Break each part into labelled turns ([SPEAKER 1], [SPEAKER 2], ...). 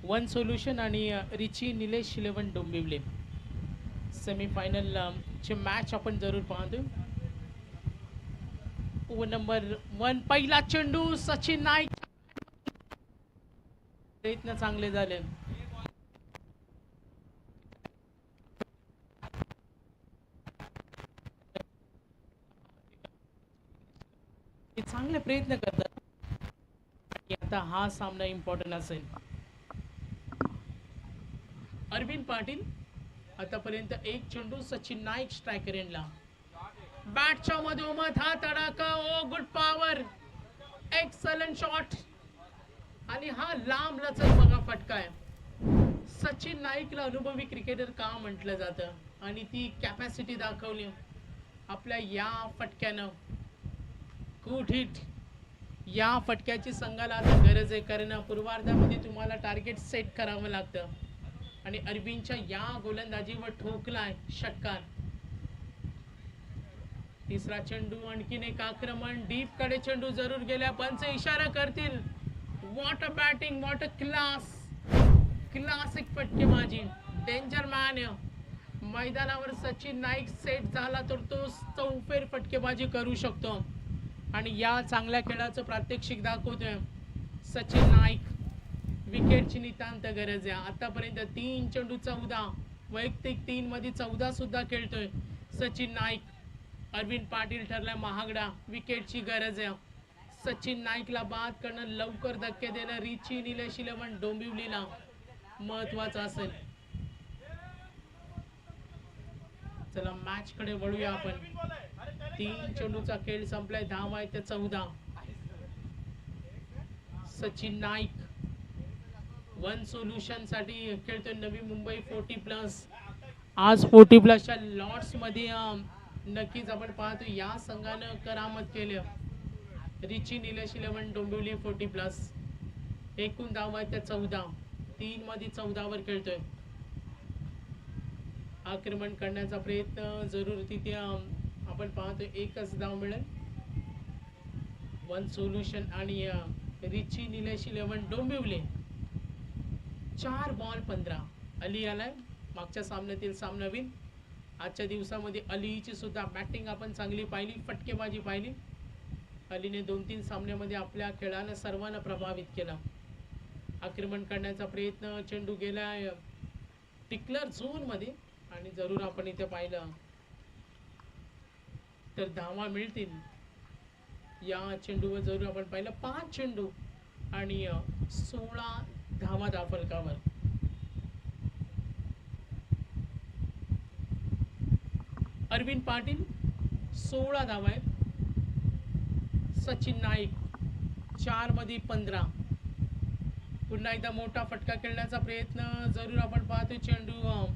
[SPEAKER 1] One solution आणि रिची Nilesh 11 Dombivli semifinal ची मॅच आपण जरूर पाहतो. नंबर 1 पहिला चेंडू सचिन नाईक, प्रयत्न चांगले झाले. चांगले प्रयत्न करतात. आता हा सामना इम्पॉर्टंट असेल. अरविंद पाटील आतापर्यंत एक चेंडू सचिन नाईक स्ट्रायकर एंडला. बॅटच्या मधोमध हा तडाखा. ओ गुड पॉवर, एक्सलंट शॉट आणि हा लांब लचक बघा फटका आहे. सचिन नाईकला अनुभवी क्रिकेटर का म्हटलं जातं आणि ती कॅपॅसिटी दाखवली आपल्या या फटक्यानं. Good hit. या फटक्याची संघाला आता गरज आहे, कारण पूर्वार्धामध्ये तुम्हाला टार्गेट सेट करावं लागतं आणि अरविंदच्या या गोलंदाजीवर ठोकलाय षटकार. तिसरा चेंडू, आणखीन एक आक्रमण, डीप कडे चेंडू जरूर गेल्या. पंच इशारा करतील. What a batting, what a class, classic फटकेबाजी, डेंजर मॅन. मैदानावर सचिन नाईक सेट झाला तर तो चौफेर फटकेबाजी करू शकतो आणि या चांगल्या खेळाचं प्रात्यक्षिक दाखवतोय सचिन नाईक. विकेटची नितांत गरज आहे. आतापर्यंत 3 चेंडू 14, वैयक्तिक 3 मध्ये 14 सुद्धा खेळतोय सचिन नाईक. अरविंद पाटील ठरलाय महागडा, विकेटची गरज आहे. सचिन नाईकला बाद करणं, लवकर धक्के देणं रिची निलेश 11 डोंबिवलीला महत्वाचं असेल. चला मॅच कडे वळूया आपण. 3 चेंडूचा खेळ संपलाय. धावा आहे 14. सचिन नाईक वन सोल्युशन साठी खेळतोय नवी मुंबई 40+. आज 40+च्या लॉट्स मध्ये नक्कीच आपण पाहतो या संघानं करामत केली. रिची निलेश 11 डोंबिवली 40+. एकूण धावा आहेत 14. 3 मध्ये 14 वर खेळतोय. आक्रमण करण्याचा प्रयत्न जरूर तिथे आपण पाहतो. एकच धाव मिळेल. वन सोल्युशन आणि रिची निलेश 11 डोंबिवली. 4 बॉल 15. अली आलाय. मागच्या सामन्यातील सामनावीर. आजच्या दिवसामध्ये अलीची सुद्धा बॅटिंग आपण चांगली पाहिली, फटकेबाजी पाहिली. अलीने 2-3 सामन्यामध्ये आपल्या खेळानं सर्वांना प्रभावित केला. आक्रमण करण्याचा प्रयत्न, चेंडू गेला टिकलर झोन मध्ये आणि जरूर आपण इथे पाहिलं तर धावा मिळतील. या चेंडूवर जरूर आपण पाहिलं 5 चेंडू आणि 16 धावा फलकावर. अरविंद पाटील 16 धावा आहेत. सचिन नाईक 4 मध्ये 15. पुन्हा एकदा मोठा फटका खेळण्याचा प्रयत्न जरूर आपण पाहतोय. चेंडू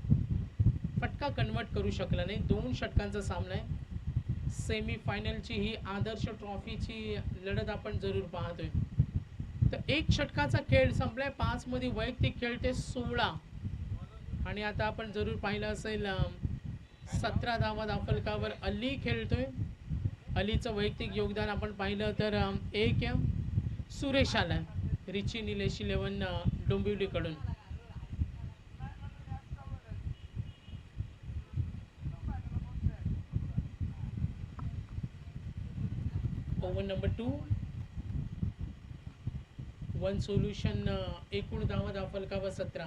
[SPEAKER 1] फटका कन्वर्ट करू शकला नाही. 2 षटकांचा सामना आहे. सेमी फायनलची ही आदर्श ट्रॉफीची लढत आपण जरूर पाहतोय. तर 1 षटकाचा खेळ संपलाय. 5 मध्ये वैयक्तिक खेळते 16 आणि आता आपण जरूर पाहिलं असेल 17 धावा फलकावर अली खेळतोय. अलीचं वैयक्तिक योगदान आपण पाहिलं तर 1 सुरेश आला रिची निलेश 11 डोंबिवली कडून. Over number 2. One solution. एकूण धावा फलकावर 17.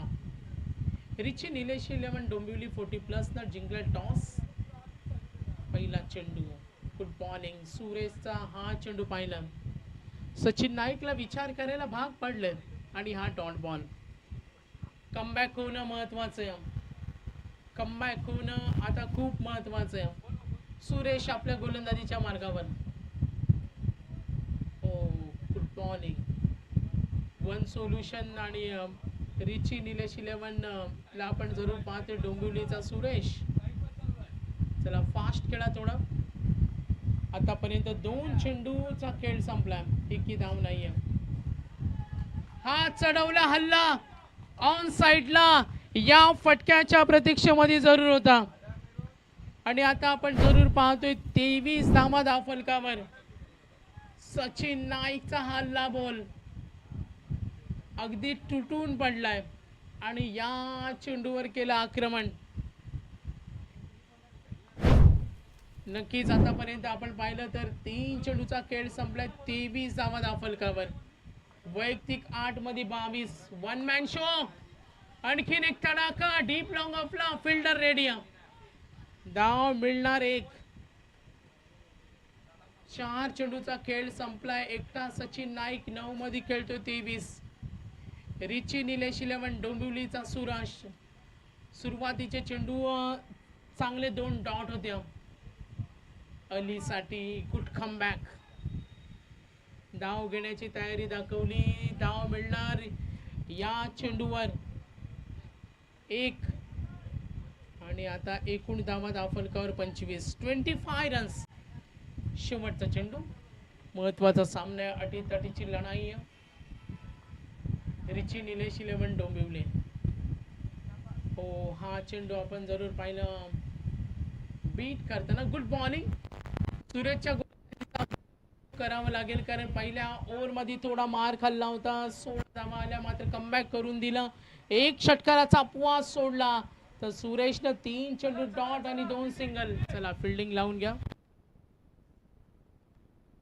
[SPEAKER 1] रिची निलेश 11 डोंबिवली 40+ ना जिंकला टॉस. पहिला चेंडू, गुड बॉलिंग. सुरेशचा हा चेंडू पाहिला. सचिन नाईकला विचार करायला भाग पडले आणि हा डॉट बॉल. कमबॅक होणं महत्वाचं आहे. कमबॅक होणं आता खूप महत्वाचं आहे. सुरेश आपल्या गोलंदाजीच्या मार्गावर. हो, गुड बॉलिंग. वन सोल्युशन आणि रिची निलेश 11 ला आपण जरूर पाहतो. डोंबिवलीचा सुरेश. चला फास्ट खेळा थोडा. आतापर्यंत 2 चेंडूचा खेळ संपला. एकही धाव नाहीये. हा चढवला हल्ला ऑन साइडला या फटक्याच्या प्रतीक्षेमध्ये जरूर होता आणि आता आपण जरूर पाहतोय 23 धावा फलकावर. सचिन नाईकचा हल्ला बॉल. अगदी तुटून पडलाय आणि या चेंडूवर केलं आक्रमण. नक्कीच आतापर्यंत आपण पाहिलं तर 3 चेंडूचा खेळ संपलाय. 23 धावा धावफलकावर. वैयक्तिक 8 मध्ये 22. One man show. आणखीन एक तडाखा डीप लॉंग ऑफला. Fielder ready. धाव मिळणार 1. 4 चेंडूचा खेळ संपलाय. एकटा सचिन नाईक 9 मध्ये खेळतोय 23. रिची निलेश 11 डोंबिवलीचा सुराश. सुरुवातीचे चेंडू चांगले 2 डॉट होत्या अलीसाठी. Good comeback. धाव घेण्याची तयारी दाखवली. धाव मिळणार या चेंडूवर 1 आणि आता एकूण धावा धावफलकावर 25. 25 रन्स. शेवटचा चेंडू. महत्वाचा सामना. अटीतटीची लढाई. रिची निलेश 11 डोंबिवली. हो हा चेंडू आपण जरूर पाहिलं. बीट करताना गुड बॉलिंग. सुरेशच्या करावं लागेल कारण पहिल्या ओव्हरमध्ये थोडा मार खाल्ला होता. 16 धावा आल्या मात्र कमबॅक करून दिला. 1 षटकाराचा अपवाद सोडला तर सुरेशनं 3 चेंडू डॉट आणि 2 सिंगल. चला फिल्डिंग लावून घ्या.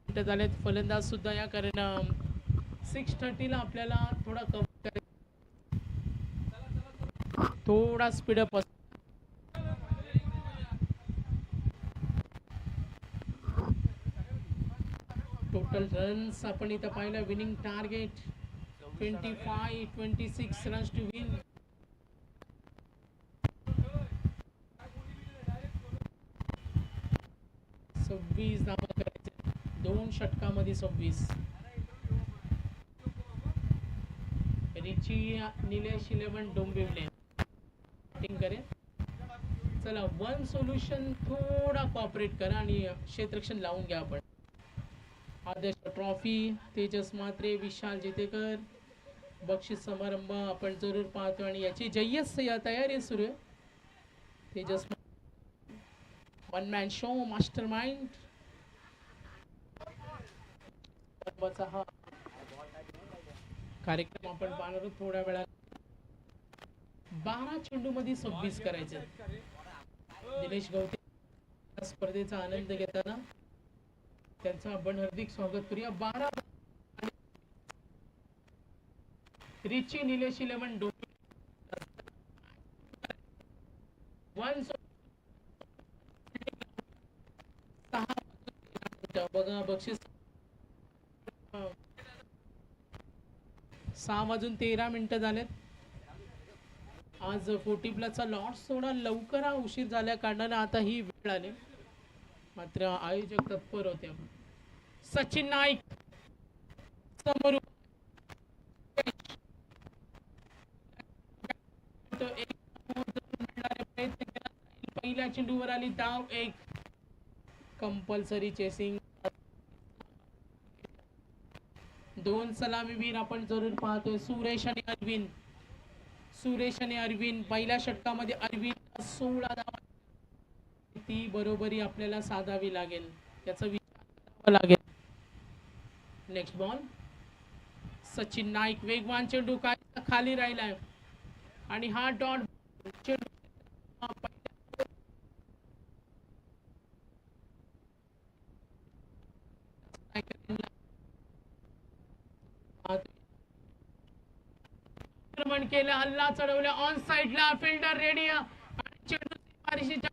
[SPEAKER 1] झालेत फलंदाज सुद्धा या कारण 6:30 ला आपल्याला थोडा कव्हर करायचा. थोडा स्पीडअप. टोटल रन्स आपण इथं पाहिलं. Winning target 25-26 runs to win. सव्वीस धावा करायचे 2 षटकामध्ये. 26. रिची निलेश 11 डोंबिवली बॅटिंग करेल. चला वन सोल्युशन थोडा कॉपरेट करा आणि क्षेत्ररक्षण लावून घ्या. आपण आदर्श ट्रॉफी तेजस म्हात्रे विशाल जेतेकर बक्षीस समारंभ आपण जरूर पाहतो आणि याची जय्यस या तयारी सुरू आहे. Tejas one man show master mind. हा कार्यक्रम आपण पाहणार आहोत थोड्या वेळात. 12 चेंडू मध्ये 26 करायचे. दिनेश गवते स्पर्धेचा आनंद घेताना त्यांचं आपण हार्दिक स्वागत करूया. 12 रिची निलेश 11 डोंबिवली. बघा बक्षीस 6:13 झालेत. आज 40 प्लसचा लॉट्स थोडा लवकर उशीर झाल्या कारणाने आता ही वेळ आली मात्र आयोजक तत्पर होते. सचिन नाईक समोर पहिल्या चेंडूवर आली धाव. 1 कंपल्सरी चेसिंग. 2 सलामीवीर आपण जरूर पाहतोय. सुरेश आणि अरविंद. सुरेश आणि अरविंद पहिल्या षटकामध्ये अरविंद 16 धावा. ती बरोबरी आपल्याला साधावी लागेल याचा विचार करावा लागेल. Next ball. सचिन नाईक वेगवान चेंडू काय खाली राहिलाय आणि हा डॉट चेंडू आक्रमण केलं. हल्ला चढवल्या ऑन साइडला. Fielder ready. चेंडू सीमारेषेच्या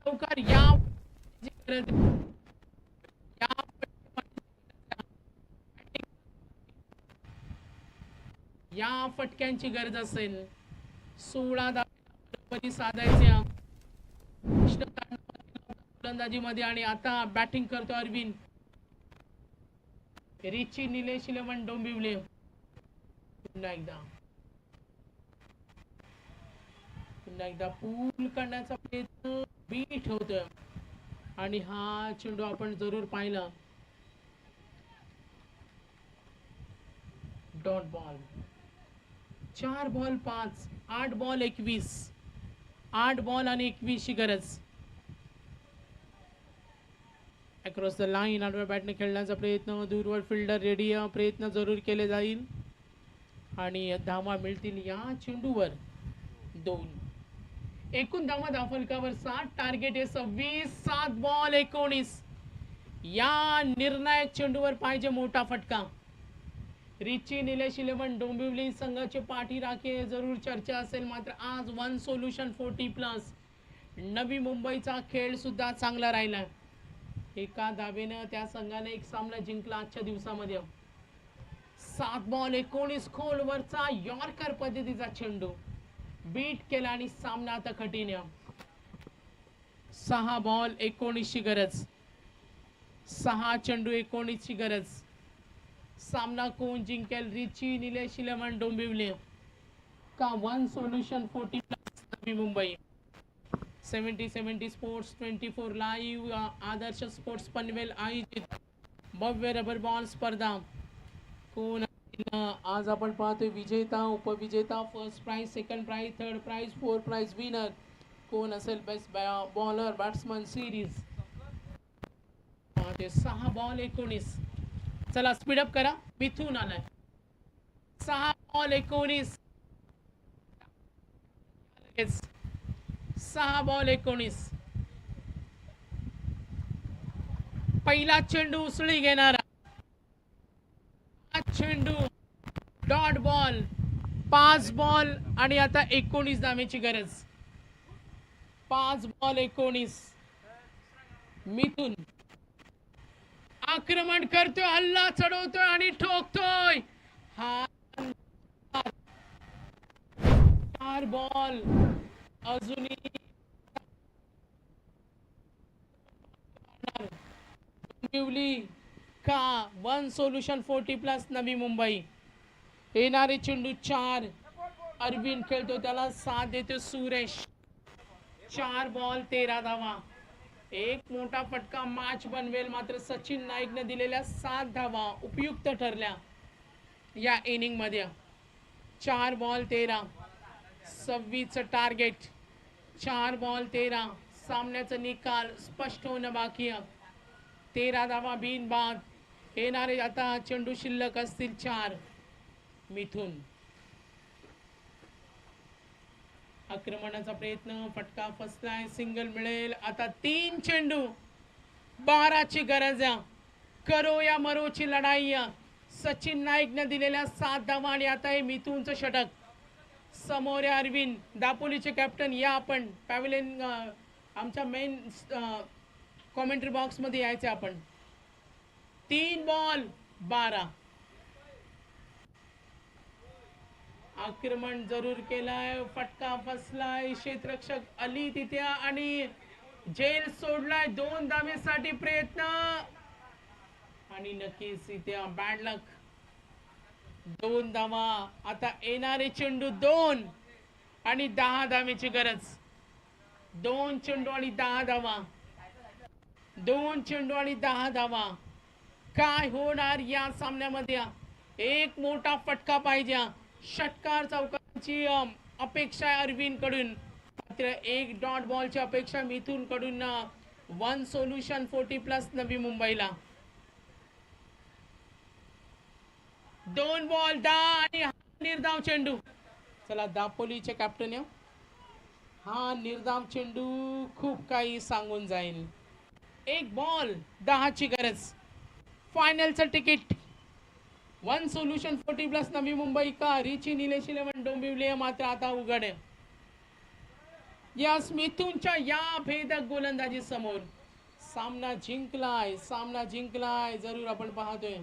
[SPEAKER 1] लवकर या फटक्यांची गरज असेल. 16 धावा साधायच्या फलंदाजी मध्ये आणि आता बॅटिंग करतो अरविंद. रिची निलेश 11 डोंबिवली. पुन्हा एकदा पूल करण्याचा प्रयत्न बीट होतोय आणि हा चेंडू आपण जरूर पाहिला. Dot ball. 4 ball 5. 8 ball 21. 8 ball आणि 21 ची गरज. अक्रॉस द लाईन आडव्या बॅटने खेळण्याचा प्रयत्न, दूरवर फिल्डर रेडी, प्रयत्न जरूर केले जाईल आणि धावा मिळतील या चेंडूवर 2. एकूण धावा फलकावर 7, टार्गेट आहे 26. 7 बॉल 19. या निर्णायक चेंडूवर पाहिजे मोठा फटका. रिची निलेश 11 डोंबिवली संघाचे पाठी राखे जरूर चर्चा असेल, मात्र आज 1 सोल्युशन 40+. नवी मुंबईचा खेळ सुद्धा चांगला राहिला. एका धावेनं त्या संघाने एक सामना जिंकला आजच्या दिवसामध्ये. 7 बॉल 19 खोलवरचा यॉर्कर पद्धतीचा चेंडू बीट केला आणि सामना आता कठीण. 6 बॉल 19 ची गरज, 6 चेंडू 19 ची गरज. सामना कोण जिंकेल? रिची निलेश 11 डोंबिवली का 1 solution 40+ Navi Mumbai? 70 sports 24 live आदर्श स्पोर्ट्स पनवेल आयोजित भव्य रबर बॉल स्पर्धा. कोण आज आपण पाहतोय विजेता, उपविजेता, first prize, second prize, third prize, fourth prize winner कोण असेल? Best bowler batsman series. 6 ball 19. चला स्पीडअप करा, मिथून आलाय. 6 बॉल 19. 6 बॉल 19. पहिला चेंडू उसळी घेणारा चेंडू डॉट बॉल. 5 बॉल आणि आता 19 धावेची गरज. 5 बॉल 19. मिथून आक्रमण करतोय, हल्ला चढवतोय आणि ठोकतोय. हा 4 बॉल अजूनही डोंबिवली का 1 सोल्युशन 40+ नवी मुंबई. येणारे चेंडू 4. अरविंद खेळतो, त्याला साथ देतो सुरेश. 4 बॉल 13 धावा. एक मोठा फटका मॅच बनवेल, मात्र सचिन नाईकने दिलेल्या 7 धावा उपयुक्त ठरल्या या इनिंग मध्ये. 4 बॉल 13. 26 टार्गेट. 4 बॉल 13. सामन्याचा निकाल स्पष्ट होणं बाकी आहे. 13 धावा बिनबाद. येणारे आता चेंडू शिल्लक असतील 4. मिथून आक्रमणाचा प्रयत्न, फटका फसलाय, सिंगल मिळेल. आता 3 चेंडू 12 ची गरज आहे. करो या मरोची लढाई. सचिन नाईकने दिलेल्या 7 धावा आणि आता हे मिथूनचं षटक. समोर अरविंद दापोलीचे कॅप्टन. या आपण पॅव्हलियन आमच्या मेन कॉमेंट्री बॉक्स मध्ये यायचे आपण. 3 बॉल 12. आक्रमण जरूर केलाय, फटका फसलाय, क्षेत्ररक्षक अली तिथे आणि जेल सोडलाय. 2 धावेसाठी प्रयत्न आणि नक्कीच इथे बॅड लक. 2 धावा. आता येणारे चेंडू 2 आणि 10 धावेची गरज. 2 चेंडू आणि 10 धावा. 2 चेंडू आणि 10 धावा. काय होणार या सामन्यामध्ये? एक मोठा फटका पाहिजे. षटकार चौकांची अपेक्षा अरविंद कडून, मात्र एक डॉट बॉलची अपेक्षा मिथून कडून. 1 सोल्युशन 40+ नवी मुंबईला. 2 बॉल 10 आणि हा निर्धाव चेंडू. चला दापोलीचे कॅप्टन. हा निर्धाव चेंडू खूप काही सांगून जाईल. 1 बॉल 10 ची गरज. फायनलचं तिकीट 1 सोल्युशन 40+ नवी मुंबई का रिची निलेश 11 डोंबिवली मात्र आता उघड आहे. या मिथूनच्या या भेदक गोलंदाजी समोर सामना जिंकलाय, सामना जिंकलाय जरूर आपण पाहतोय.